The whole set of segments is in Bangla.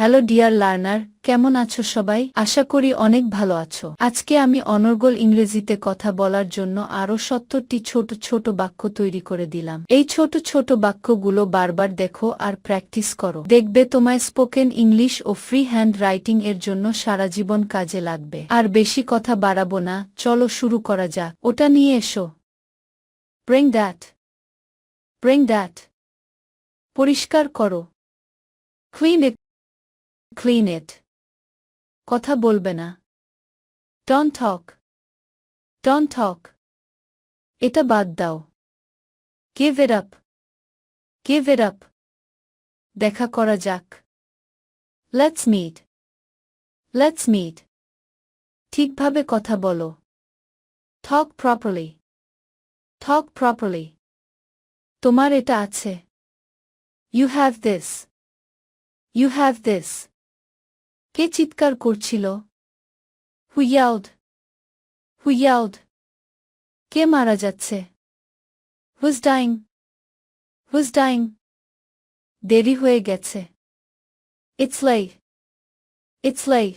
হ্যালো ডিয়ার লার্নার, কেমন আছো সবাই? আশা করি অনেক ভালো আছো। আজকে আমি অনর্গল ইংরেজিতে কথা বলার জন্য আরও ৭০টি ছোট ছোট বাক্য তৈরি করে দিলাম। এই ছোট ছোট বাক্যগুলো বারবার দেখো আর প্র্যাকটিস করো। দেখবে তোমায় স্পোকেন ইংলিশ ও ফ্রি হ্যান্ড রাইটিং এর জন্য সারা জীবন কাজে লাগবে। আর বেশি কথা বাড়াবো না, চলো শুরু করা যাক। ওটা নিয়ে এসো। Bring that. Bring that. পরিষ্কার করো। Clean it. Clean it. কথা বলবে না। Don't talk. Don't talk. এটা বাদ দাও। Give it up. Give it up. দেখা করা যাক। Let's meet. Let's meet. ঠিকভাবে কথা বলো। Talk properly. Talk properly. তোমার এটা আছে। You have this. You have this. কে চিৎকার করছিল? Who yelled? Who yelled? কে মারা যাচ্ছে? Who's dying? Who's dying? দেরি হয়ে গেছে। It's late. It's late.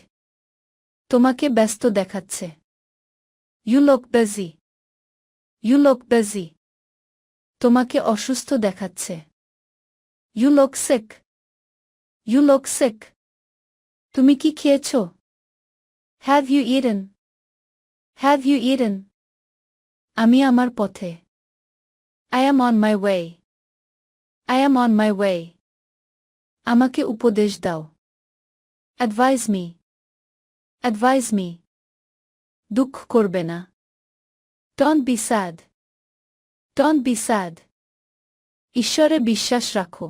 তোমাকে ব্যস্ত দেখাচ্ছে। You look busy. You look busy. তোমাকে অসুস্থ দেখাচ্ছে। You look sick. You look sick. তুমি কি খেয়েছ? Have you eaten? Have you eaten? আমি আমার পথে। I am on my way. I am on my way. আমাকে উপদেশ দাও। Advise me. Advise me. দুঃখ করবে না। Don't be sad. Don't be sad. ঈশ্বরে বিশ্বাস রাখো।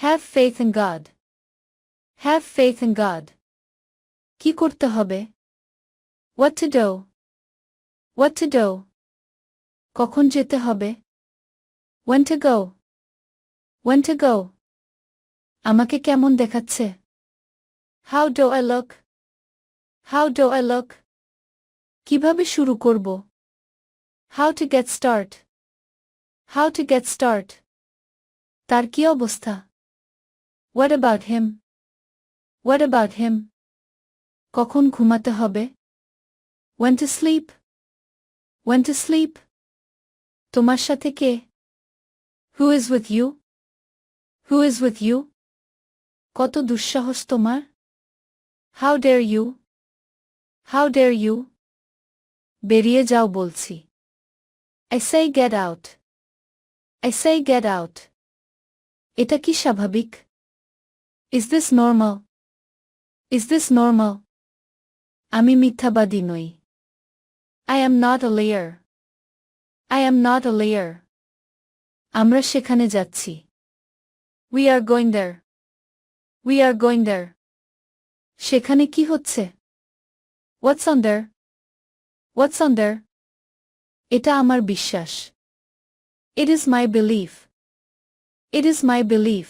Have faith in God. Have faith in god. কি করতে হবে? What to do? What to do? কখন যেতে হবে? when to go? when to go? আমাকে কেমন দেখাচ্ছে? how do I look? how do I look? কিভাবে শুরু করব? how to get start? how to get start? তার কি অবস্থা? what about him? what about him? কখন ঘুমাতে হবে? when to sleep? when to sleep? তোমার সাথে কে? who is with you? who is with you? কত দুঃসাহস তোমার? how dare you? how dare you? বেরিয়ে যাও বলছি। I say get out. I say get out. এটা কি স্বাভাবিক? Is this normal? Is this normal? আমি মিথ্যাবাদী নই। I am not a liar. I am not a liar. আমরা সেখানে যাচ্ছি। We are going there. We are going there. সেখানে কি হচ্ছে? What's on there? What's on there? এটা আমার বিশ্বাস। It is my belief. It is my belief.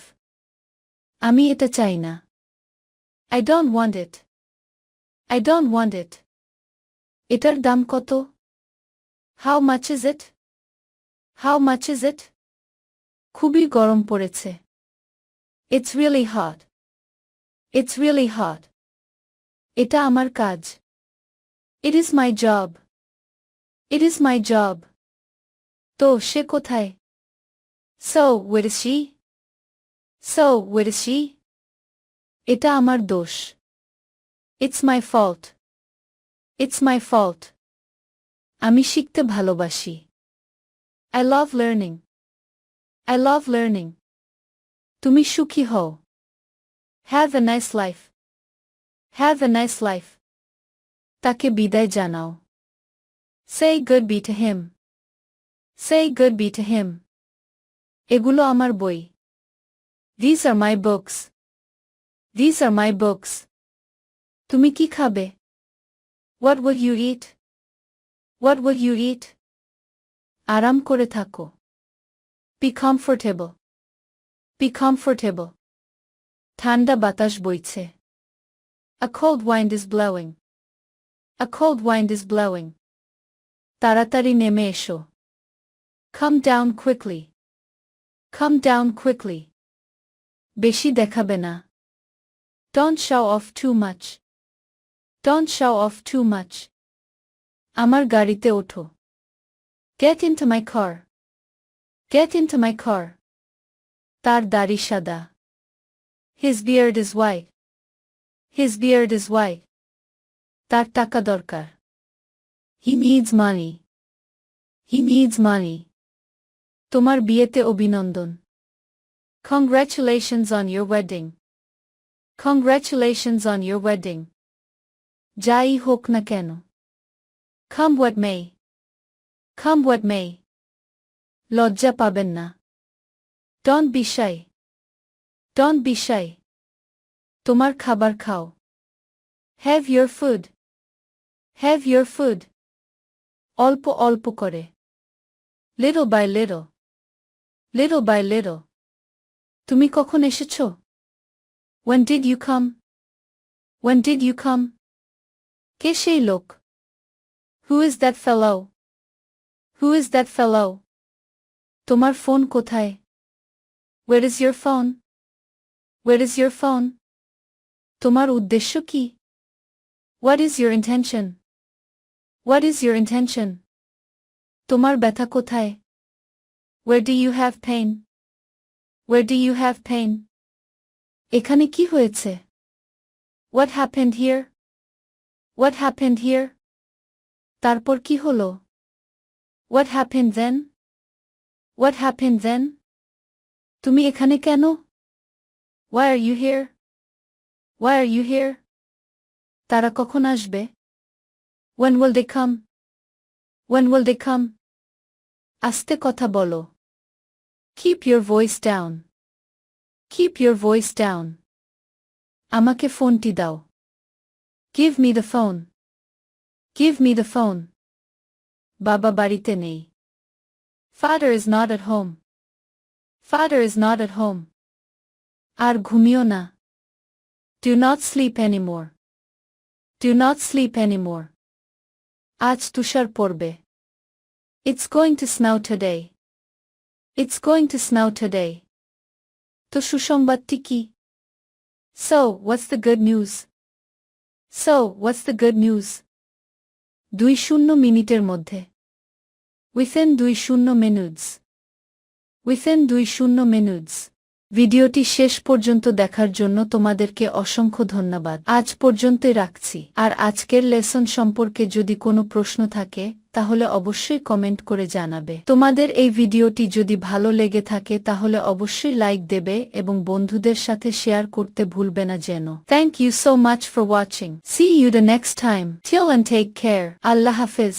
আমি এটা চাই না। I don't want it. I don't want it. এটার দাম কত? How much is it? How much is it? খুবই গরম পড়েছে। It's really hot. It's really hot. এটা আমার কাজ। It is my job. It is my job. তো সে কোথায়? So where is she? So where is she? এটা আমার দোষ। It's my fault. It's my fault. আমি শিখতে ভালোবাসি। I love learning. I love learning. তুমি সুখী হও। Have a nice life. Have a nice life. তাকে বিদায় জানাও। Say goodbye to him. Say goodbye to him. এগুলো আমার বই। These are my books. These are my books. তুমি কি খাবে? What will you eat? What will you eat? আরাম করে থাকো। Be comfortable. Be comfortable. ঠান্ডা বাতাস বইছে। A cold wind is blowing. A cold wind is blowing. তাড়াতাড়ি নেমে এসো। Come down quickly. Come down quickly. বেশি দেখাবে না। Don't show off too much. Don't show off too much. আমার গাড়িতে ওঠো। Get into my car. Get into my car. তার দাড়ি সাদা। His beard is white. His beard is white. তার টাকা দরকার। He needs money. He needs money. তোমার বিয়েতে অভিনন্দন। Congratulations on your wedding. Congratulations on your wedding. যাই হোক না কেন। Come what may. Come what may. লজ্জা পাবেন না। Don't be shy. Don't be shy. তোমার খাবার খাও। Have your food. Have your food. অল্প অল্প করে। Little by little. Little by little. তুমি কখন এসেছো? When did you come? When did you come? কে সেই লোক? Who is that fellow? Who is that fellow? তোমার ফোন কোথায়? Where is your phone? Where is your phone? তোমার উদ্দেশ্য কি? What is your intention? What is your intention? তোমার ব্যথা কোথায়? Where do you have pain? Where do you have pain? এখানে কি হয়েছে? What happened here? What happened here? তারপর কি হলো? What happened then? What happened then? তুমি এখানে কেন? Why are you here? Why are you here? তারা কখন আসবে? When will they come? When will they come? আস্তে কথা বলো। Keep your voice down. Keep your voice down. আমাকে ফোনটি দাও। Give me the phone. Give me the phone. বাবা বাড়িতে নেই। Father is not at home. Father is not at home. আর ঘুমিও না। Do not sleep anymore. Do not sleep anymore. আজ তুষার পড়বে। It's going to snow today. It's going to snow today. তো সুসংবাদটি কি? So, what's the good news? So, what's the good news? 20 মিনিটের মধ্যে। Within 20 minutes. Within 20 minutes. ভিডিওটি শেষ পর্যন্ত দেখার জন্য তোমাদেরকে অসংখ্য ধন্যবাদ। আজ পর্যন্তই রাখছি। আর আজকের লেসন সম্পর্কে যদি কোনো প্রশ্ন থাকে তাহলে অবশ্যই কমেন্ট করে জানাবে। তোমাদের এই ভিডিওটি যদি ভালো লেগে থাকে তাহলে অবশ্যই লাইক দেবে এবং বন্ধুদের সাথে শেয়ার করতে ভুলবে না যেন। Thank you so much for watching. See you the next time. Till and take care. আল্লাহ হাফেজ।